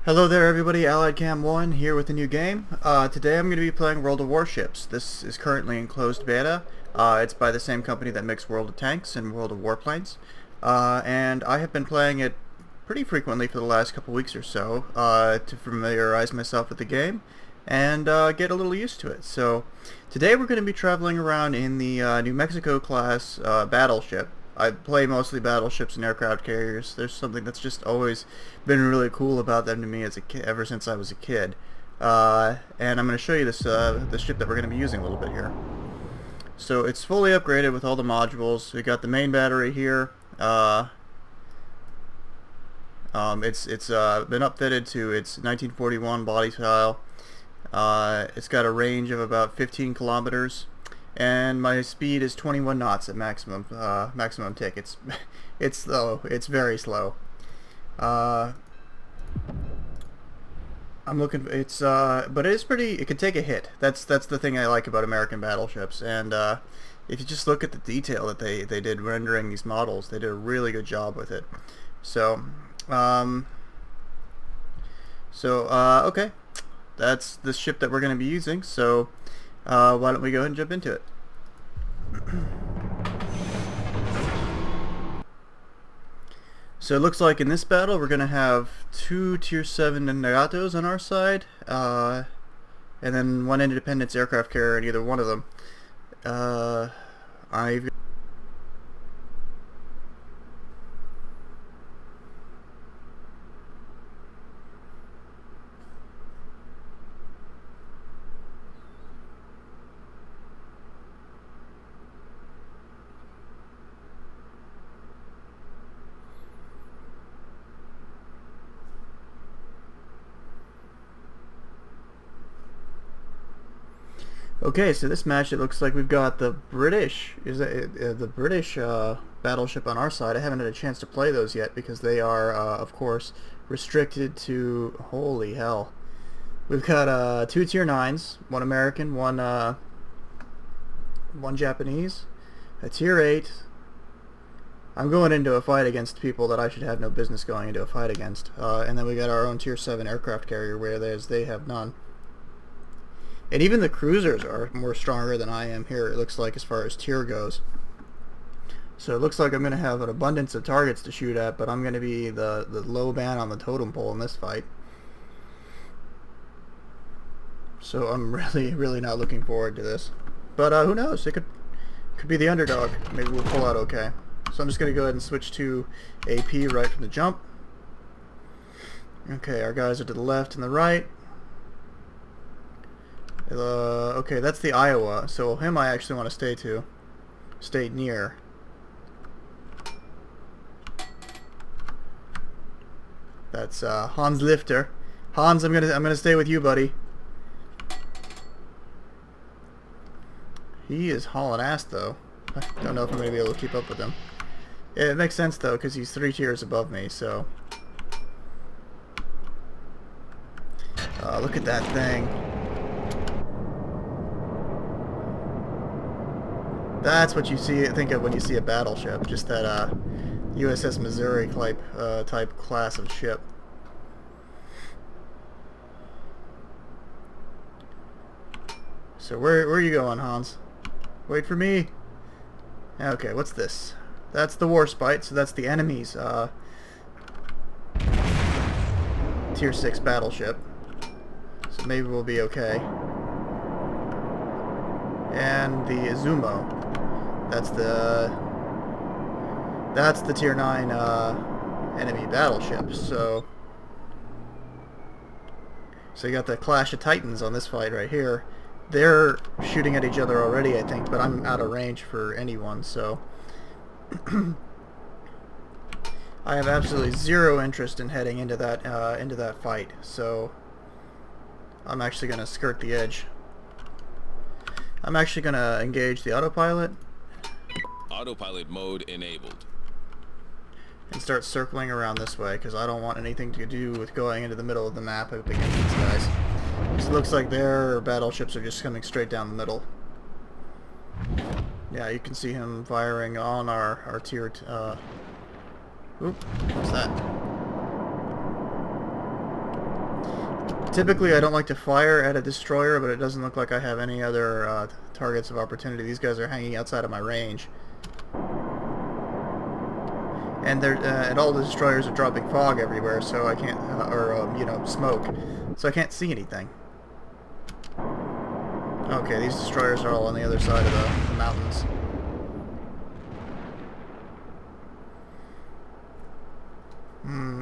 Hello there everybody, Allied Cam 1 here with a new game. Today I'm going to be playing World of Warships. This is currently in closed beta. It's by the same company that makes World of Tanks and World of Warplanes. And I have been playing it pretty frequently for the last couple weeks or so to familiarize myself with the game and get a little used to it. So today we're going to be traveling around in the New Mexico class Battleship. I play mostly battleships and aircraft carriers. There's something that's just always been really cool about them to me as a kid, ever since I was a kid. And I'm going to show you this ship that we're going to be using a little bit here. So it's fully upgraded with all the modules. We got the main battery here. It's been upfitted to its 1941 body style. It's got a range of about 15 kilometers. And my speed is 21 knots at maximum tick. It's slow. It's very slow. I'm looking. But it is pretty. It can take a hit. That's the thing I like about American battleships. And if you just look at the detail that they did rendering these models, they did a really good job with it. So, okay, that's the ship that we're going to be using. So. Why don't we go ahead and jump into it? So it looks like in this battle we're going to have two Tier 7 Nagatos on our side, and then one Independence aircraft carrier in either one of them. I've Okay, so this match, it looks like we've got the British, the British battleship on our side. I haven't had a chance to play those yet because they are, of course, restricted to, holy hell. We've got two Tier 9s, one American, one Japanese, a Tier 8. I'm going into a fight against people that I should have no business going into a fight against. And then we got our own Tier 7 aircraft carrier, whereas they have none. And even the cruisers are more stronger than I am here, it looks like, as far as tier goes. So it looks like I'm going to have an abundance of targets to shoot at, but I'm going to be the low man on the totem pole in this fight. So I'm really not looking forward to this. But who knows? It could be the underdog. Maybe we'll pull out okay. So I'm just going to go ahead and switch to AP right from the jump. Okay, our guys are to the left and the right. Okay, that's the Iowa, so him I actually want to stay near. That's Hans Lifter. Hans, I'm gonna stay with you, buddy. He is hauling ass, though. I don't know if I'm gonna be able to keep up with him. Yeah, it makes sense though, because he's 3 tiers above me. So, look at that thing. That's what you think of when you see a battleship, just that USS Missouri type class of ship. So where are you going, Hans? Wait for me. Okay, what's this? That's the Warspite, so that's the enemy's Tier 6 battleship. So maybe we'll be okay. And the Izumo. That's the Tier 9 enemy battleship. So you got the Clash of Titans on this fight right here. They're shooting at each other already, I think, but I'm out of range for anyone, so I have absolutely zero interest in heading into that fight. So I'm actually going to skirt the edge. I'm actually going to engage the autopilot. Autopilot mode enabled. And start circling around this way, because I don't want anything to do with going into the middle of the map up against these guys. It looks like their battleships are just coming straight down the middle. Yeah, you can see him firing on our tier... Oop, what's that? Typically I don't like to fire at a destroyer, but it doesn't look like I have any other targets of opportunity. These guys are hanging outside of my range. And they're and all the destroyers are dropping fog everywhere, so I can't, you know, smoke, so I can't see anything. Okay, these destroyers are all on the other side of the mountains.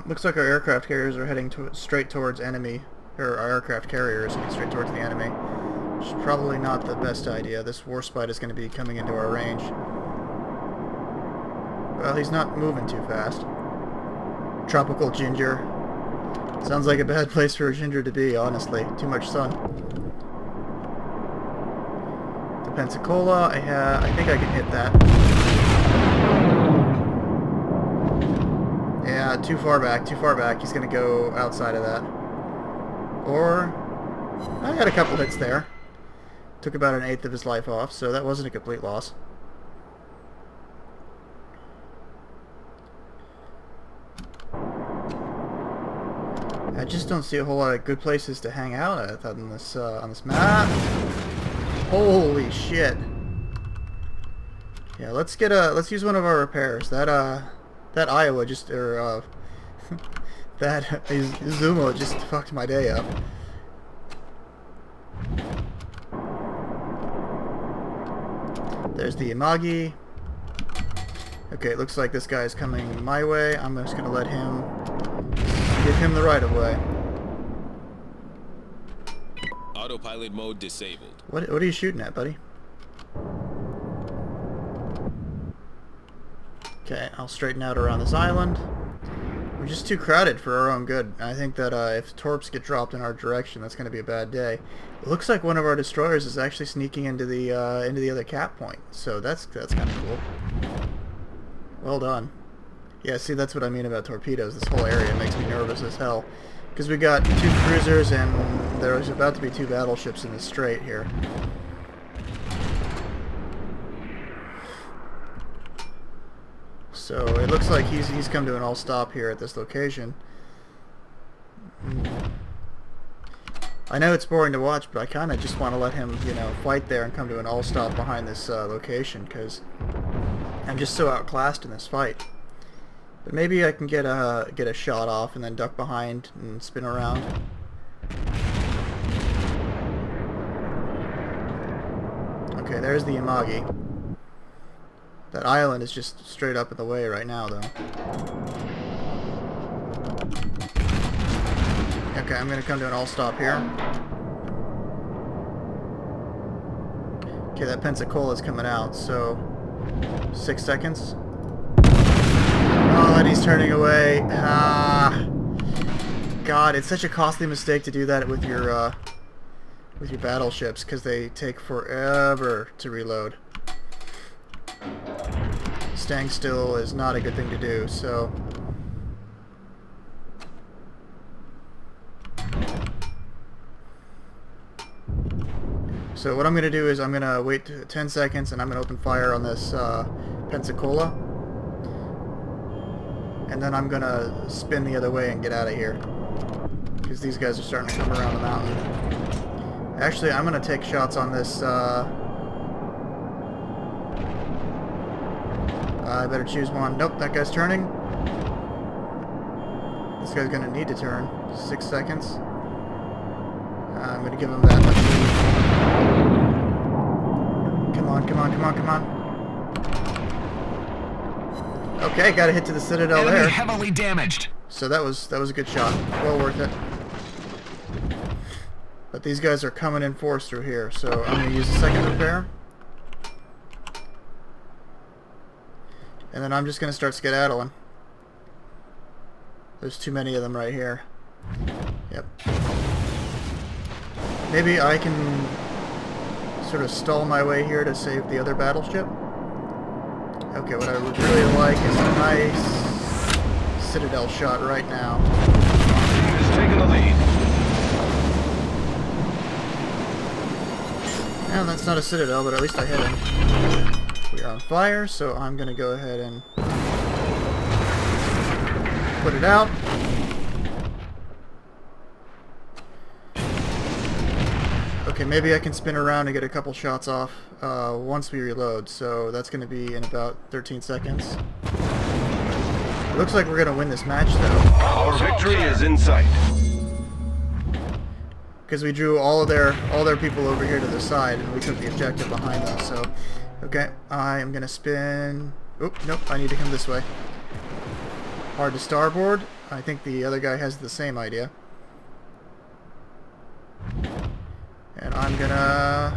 Looks like our aircraft carriers are heading straight towards enemy, or our aircraft carrier is heading straight towards the enemy, which is probably not the best idea. This warspite is going to be coming into our range. Well, he's not moving too fast. Tropical ginger. Sounds like a bad place for a ginger to be, honestly. Too much sun. The Pensacola, I think I can hit that. Yeah, too far back, too far back. He's going to go outside of that. Or, I had a couple hits there. Took about 1/8 of his life off, so that wasn't a complete loss. I just don't see a whole lot of good places to hang out at on this map. Holy shit! Yeah, let's use one of our repairs. That Iowa just that Izumo just fucked my day up. There's the Imagi. Okay, it looks like this guy's coming my way. I'm just gonna let him. Give him the right of way. Autopilot mode disabled. What are you shooting at, buddy? Okay, I'll straighten out around this island. We're just too crowded for our own good. I think that if torps get dropped in our direction, that's going to be a bad day. It looks like one of our destroyers is actually sneaking into the other cap point, so that's kind of cool. Well done. Yeah, see, that's what I mean about torpedoes. This whole area makes me nervous as hell. Because we got 2 cruisers and there's about to be 2 battleships in the strait here. So it looks like he's come to an all-stop here at this location. I know it's boring to watch, but I kind of just want to let him, you know, fight there and come to an all-stop behind this location, because I'm just so outclassed in this fight. But maybe I can get a shot off and then duck behind and spin around. Okay, there's the Imagi. That island is just straight up in the way right now, though. Okay, I'm gonna come to an all-stop here. Okay, that Pensacola is coming out, so 6 seconds. Oh, and he's turning away. Ah, God, it's such a costly mistake to do that with your battleships, because they take forever to reload. Staying still is not a good thing to do, so... So what I'm going to do is I'm going to wait 10 seconds and I'm going to open fire on this Pensacola. And then I'm going to spin the other way and get out of here. Because these guys are starting to come around the mountain. Actually, I'm going to take shots on this... I better choose one. Nope, that guy's turning. This guy's going to need to turn. 6 seconds. I'm going to give him that much lead. Come on, come on, come on, come on. Okay, got a hit to the Citadel Enemy there. heavily damaged. So that was a good shot. Well worth it. But these guys are coming in force through here, so I'm going to use a second repair. And then I'm just going to start skedaddling. There's too many of them right here. Yep. Maybe I can sort of stall my way here to save the other battleship. Okay, what I would really like is a nice Citadel shot right now. He's taking the lead. And that's not a Citadel, but at least I hit him. We are on fire, so I'm going to go ahead and put it out. Okay, maybe I can spin around and get a couple shots off once we reload, so that's going to be in about 13 seconds. It looks like we're going to win this match, though. Our victory is in sight. Because we drew all their people over here to the side, and we took the objective behind them, so... Okay, I am going to spin... Oop, nope, I need to come this way. Hard to starboard. I think the other guy has the same idea. And I'm gonna...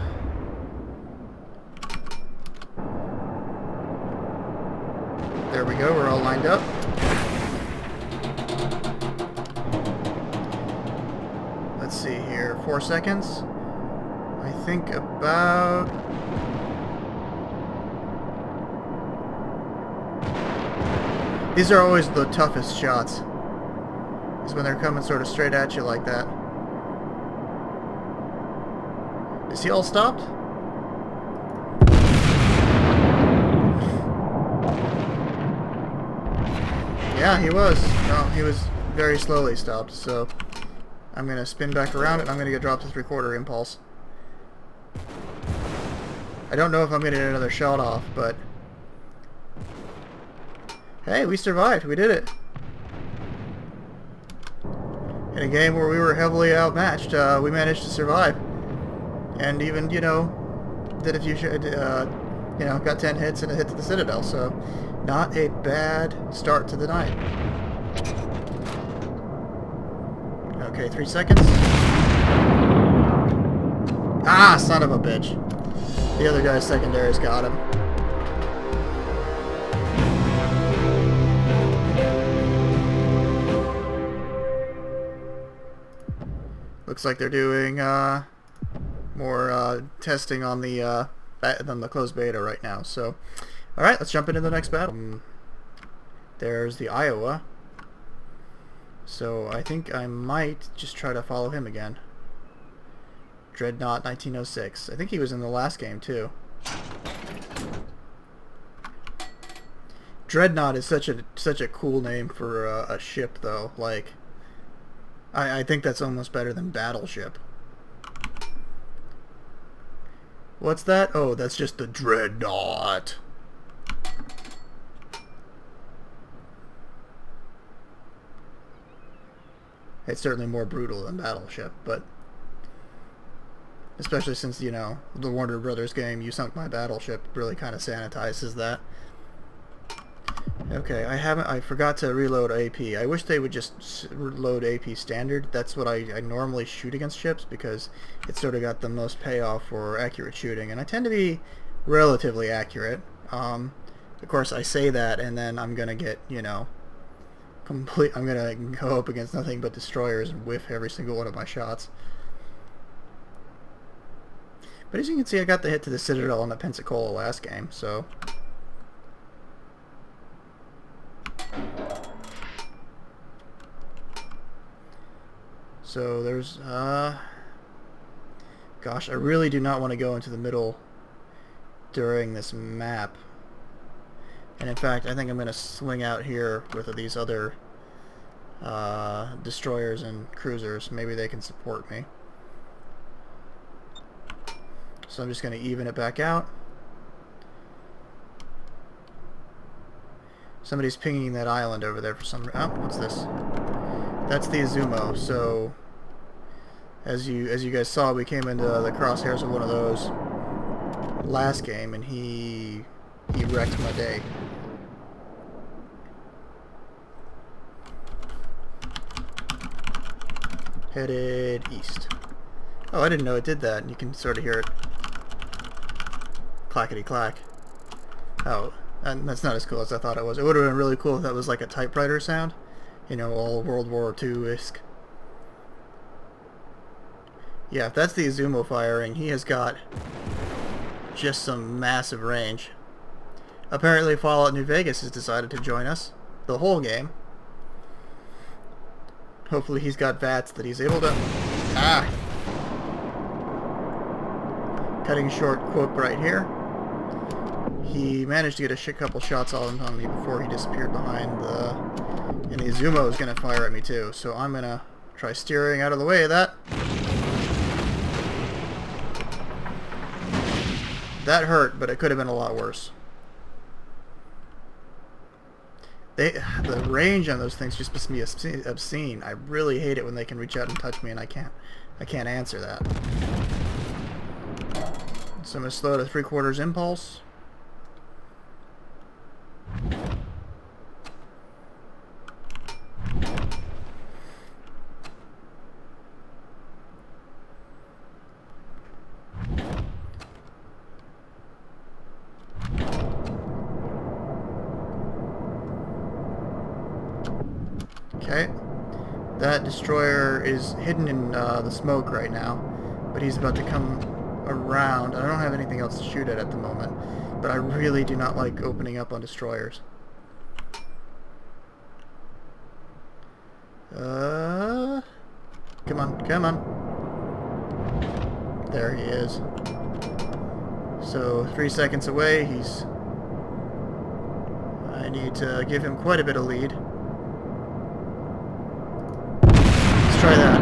There we go, we're all lined up. Let's see here, 4 seconds. I think about... These are always the toughest shots. Is when they're coming sort of straight at you like that. Is he all stopped? Yeah, he was. No, he was very slowly stopped, so I'm going to spin back around and I'm going to get dropped to 3/4 impulse. I don't know if I'm going to get another shot off, but... Hey, we survived. We did it. In a game where we were heavily outmatched, we managed to survive. And even, you know, did a few, you know, got 10 hits and a hit to the Citadel, so not a bad start to the night. Okay, 3 seconds. Ah, son of a bitch. The other guy's secondaries got him. Looks like they're doing more testing on the closed beta right now. So, all right, let's jump into the next battle. There's the Iowa. So I think I might just try to follow him again. Dreadnought 1906. I think he was in the last game too. Dreadnought is such a cool name for a ship, though. Like, I think that's almost better than Battleship. What's that? Oh, that's just the Dreadnought. It's certainly more brutal than Battleship, but especially since, you know, the Warner Brothers game, You Sunk My Battleship, really kind of sanitizes that. Okay, I forgot to reload AP. I wish they would just load AP standard. That's what I normally shoot against ships, because it's sort of got the most payoff for accurate shooting, and I tend to be relatively accurate. Of course, I say that, and then I'm gonna get, you know, I'm gonna go up against nothing but destroyers and whiff every single one of my shots. But as you can see, I got the hit to the Citadel and the Pensacola last game, so... So there's, gosh, I really do not want to go into the middle during this map. And in fact, I think I'm going to swing out here with these other destroyers and cruisers. Maybe they can support me. So I'm just going to even it back out. Somebody's pinging that island over there for some... Oh, what's this? That's the Izumo. So, as you guys saw, we came into the crosshairs of one of those last game, and he wrecked my day. Headed east. Oh, I didn't know it did that. And you can sort of hear it. Clackety clack. Oh. And that's not as cool as I thought it was. It would have been really cool if that was like a typewriter sound. You know, all World War II-esque. Yeah, if that's the Izumo firing, he has got just some massive range. Apparently Fallout New Vegas has decided to join us. The whole game. Hopefully he's got VATS that he's able to... Ah! Cutting short quote right here. He managed to get a couple shots on me before he disappeared behind the... And the Izumo is going to fire at me too, so I'm going to try steering out of the way of that. That hurt, but it could have been a lot worse. The range on those things just makes me obscene. I really hate it when they can reach out and touch me and I can't answer that. So I'm going to slow to 3/4 impulse. Okay, that destroyer is hidden in the smoke right now, but he's about to come around. I don't have anything else to shoot at the moment, but I really do not like opening up on destroyers. Come on, come on. There he is. So 3 seconds away. I need to give him quite a bit of lead. Try that.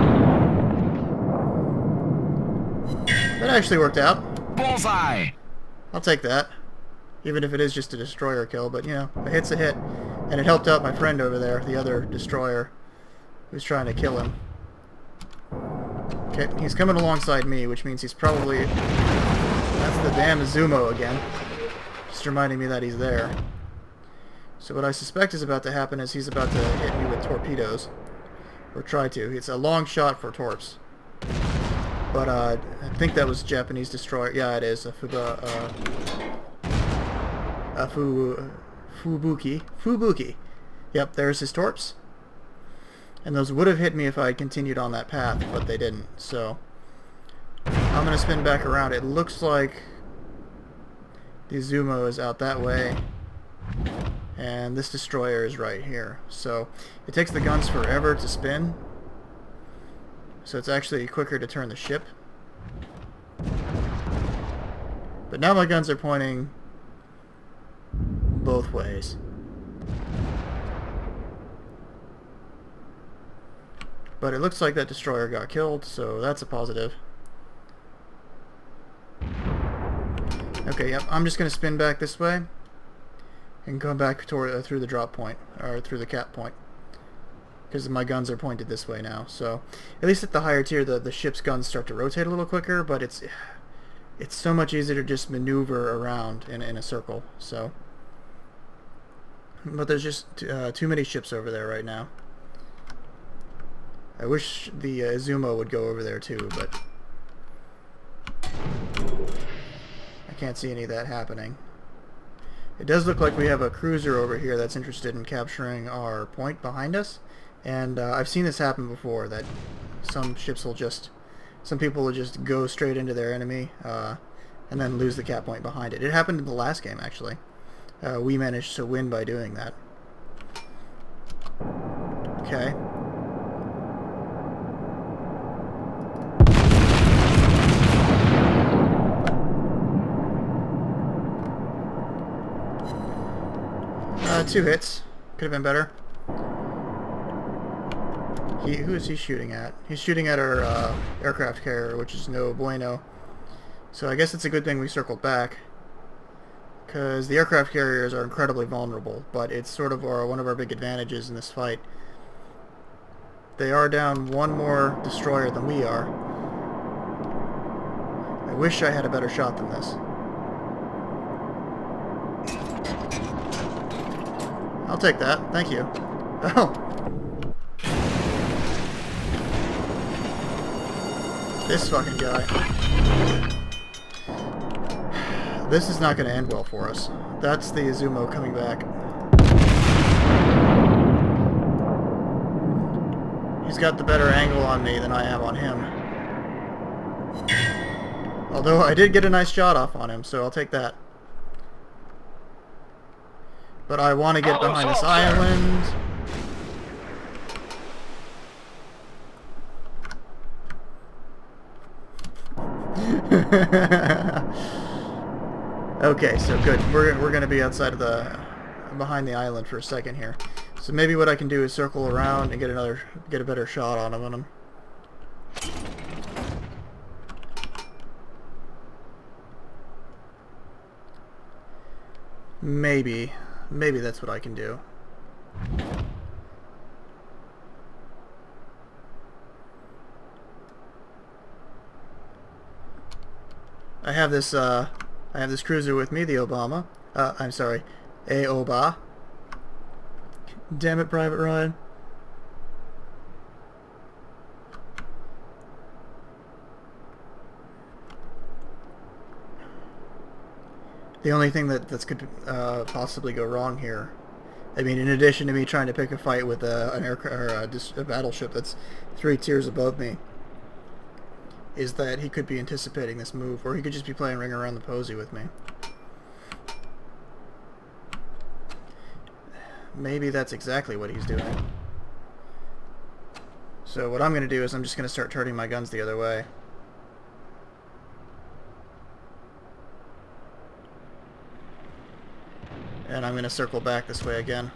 That actually worked out. Bullseye! I'll take that. Even if it is just a destroyer kill, but you know, a hit's a hit. And it helped out my friend over there, the other destroyer, who's trying to kill him. Okay, he's coming alongside me, which means he's probably... That's the damn Zumo again. Just reminding me that he's there. So what I suspect is about to happen is he's about to hit me with torpedoes. Or try to. It's a long shot for torps. But I think that was Japanese destroyer. Yeah, it is. A Fubuki. Yep, there's his torps. And those would have hit me if I had continued on that path, but they didn't. So I'm going to spin back around. It looks like the Zumo is out that way. And this destroyer is right here. So it takes the guns forever to spin. So it's actually quicker to turn the ship. But now my guns are pointing both ways. But it looks like that destroyer got killed, so that's a positive. Okay, yep, I'm just going to spin back this way and come back toward, through the drop point, or through the cap point. Because my guns are pointed this way now, so at least at the higher tier the ship's guns start to rotate a little quicker, but it's so much easier to just maneuver around in a circle. So, but there's just too many ships over there right now. I wish the Zumo would go over there too, but I can't see any of that happening. It does look like we have a cruiser over here that's interested in capturing our point behind us. And I've seen this happen before, that some people will just go straight into their enemy and then lose the cap point behind it. It happened in the last game, actually. We managed to win by doing that. Okay. Two hits. Could have been better. Who is he shooting at? He's shooting at our aircraft carrier, which is no bueno. So I guess it's a good thing we circled back, because the aircraft carriers are incredibly vulnerable, but it's sort of one of our big advantages in this fight. They are down one more destroyer than we are. I wish I had a better shot than this. I'll take that. Thank you. Oh. This fucking guy. This is not going to end well for us. That's the Izumo coming back. He's got the better angle on me than I am on him. Although I did get a nice shot off on him, so I'll take that. But I want to get behind this island. Okay, so good. We're going to be outside of behind the island for a second here. So maybe what I can do is circle around and get a better shot on him. Maybe. Maybe that's what I can do. I have this cruiser with me, the Obama. I'm sorry, Aoba. Damn it, Private Ryan. The only thing that could possibly go wrong here, I mean, in addition to me trying to pick a fight with a battleship that's 3 tiers above me, is that he could be anticipating this move, or he could just be playing Ring Around the Posy with me. Maybe that's exactly what he's doing. So what I'm going to do is I'm just going to start turning my guns the other way. And I'm going to circle back this way again.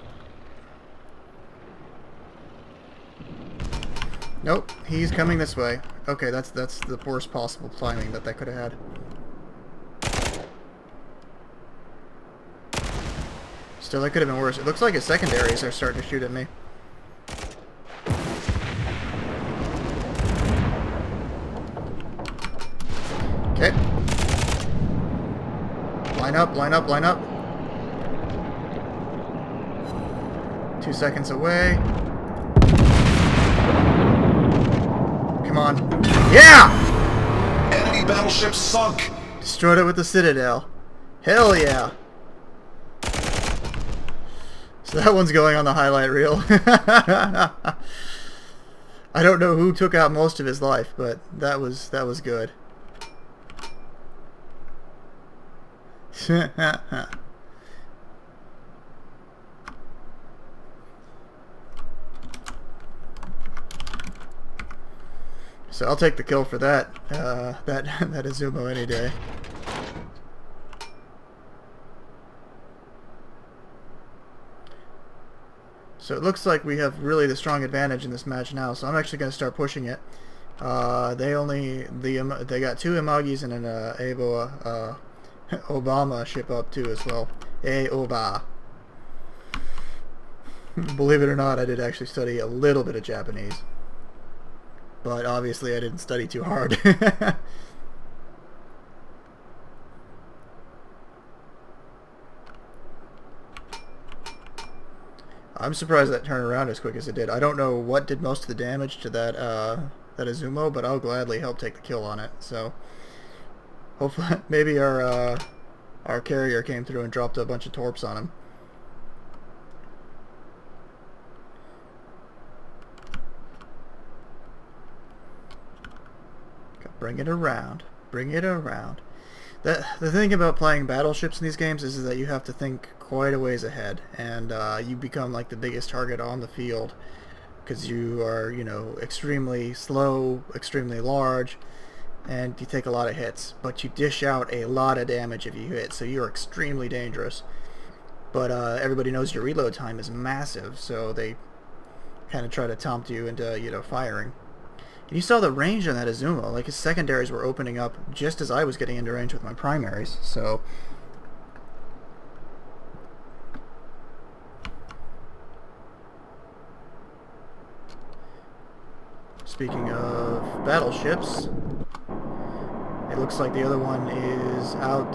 Nope, he's coming this way. Okay, that's the worst possible timing that could have had. Still, that could have been worse. It looks like his secondaries are starting to shoot at me. Okay. Line up, line up, line up. 2 seconds away. Come on. Yeah! Enemy battleship sunk. Destroyed it with the Citadel. Hell yeah. So that one's going on the highlight reel. I don't know who took out most of his life, but that was good. So I'll take the kill for that Izumo any day. So it looks like we have really the strong advantage in this match now. So I'm actually going to start pushing it. They got 2 Imagis and an Obama ship up too as well. Aoba. Believe it or not, I did actually study a little bit of Japanese. But obviously I didn't study too hard. I'm surprised that turned around as quick as it did. I don't know what did most of the damage to that Izumo, but I'll gladly help take the kill on it. So hopefully, maybe our carrier came through and dropped a bunch of torps on him. Bring it around. Bring it around. The thing about playing battleships in these games is that you have to think quite a ways ahead, and you become like the biggest target on the field because you are, you know, extremely slow, extremely large, and you take a lot of hits. But you dish out a lot of damage if you hit, so you're extremely dangerous. But everybody knows your reload time is massive, so they kind of try to taunt you into, you know, firing. You saw the range on that Izumo. Like, his secondaries were opening up just as I was getting into range with my primaries. So, speaking of battleships, it looks like the other one is out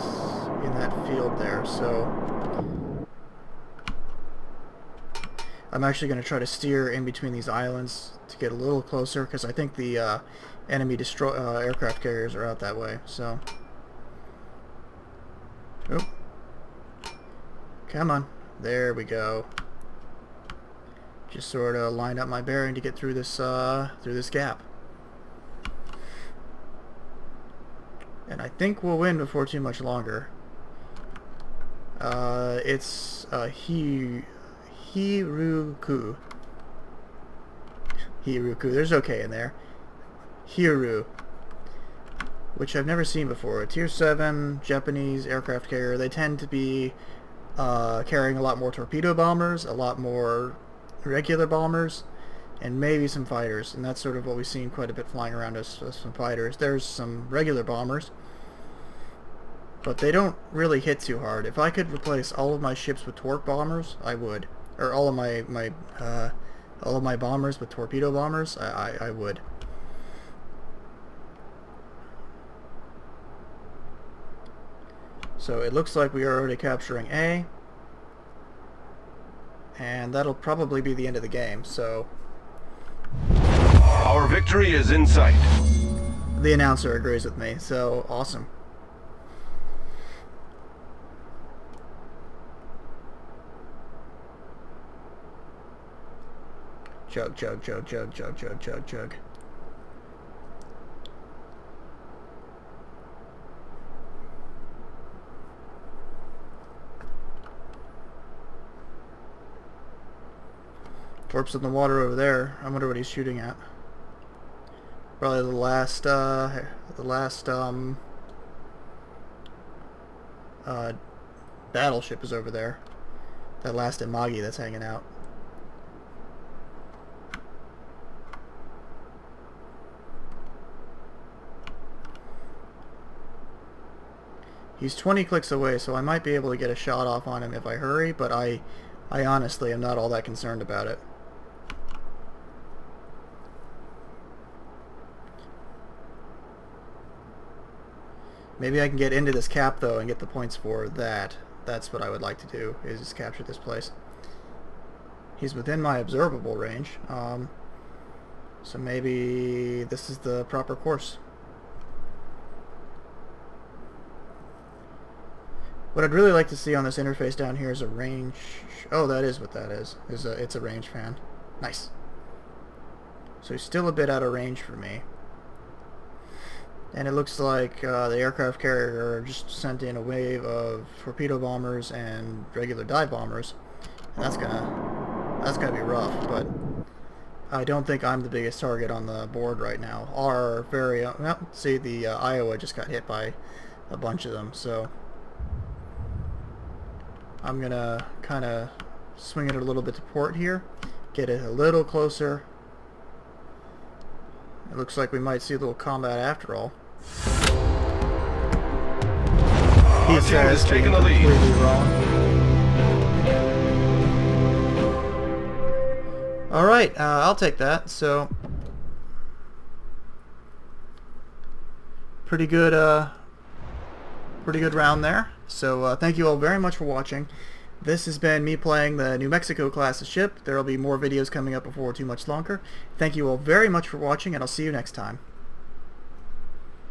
in that field there. So, I'm actually going to try to steer in between these islands to get a little closer, because I think the enemy aircraft carriers are out that way. So, oh, come on, there we go. Just sort of line up my bearing to get through this gap, and I think we'll win before too much longer. It's Hiruku. There's okay in there. Hiru, which I've never seen before. A Tier 7 Japanese aircraft carrier. They tend to be carrying a lot more torpedo bombers, a lot more regular bombers, and maybe some fighters. And that's sort of what we've seen quite a bit flying around us, some fighters. There's some regular bombers. but they don't really hit too hard. If I could replace all of my ships with torque bombers, I would. Or all of my bombers with torpedo bombers, I would. So it looks like we are already capturing A, and that'll probably be the end of the game. So Our victory is in sight. the announcer agrees with me, so awesome. Chug, chug, chug, chug, chug, chug, chug, chug. Corpse in the water over there. I wonder what he's shooting at. Probably the last battleship is over there. That last Imagi that's hanging out. He's 20 clicks away, so I might be able to get a shot off on him if I hurry, but I honestly am not all that concerned about it. Maybe I can get into this cap, though, and get the points for that. That's what I would like to do, is just capture this place. He's within my observable range, so maybe this is the proper course. What I'd really like to see on this interface down here is a range... Oh, that is what that is. It's a range fan. Nice. So he's still a bit out of range for me. And it looks like the aircraft carrier just sent in a wave of torpedo bombers and regular dive bombers. And that's gonna be rough, but I don't think I'm the biggest target on the board right now. Our very... well, see, the Iowa just got hit by a bunch of them, so... I'm gonna kind of swing it a little bit to port here, get it a little closer. It looks like we might see a little combat after all. He says taking the lead. Completely wrong. All right, I'll take that. So pretty good round there. So thank you all very much for watching. This has been me playing the New Mexico class of ship. There will be more videos coming up before too much longer. Thank you all very much for watching, and I'll see you next time.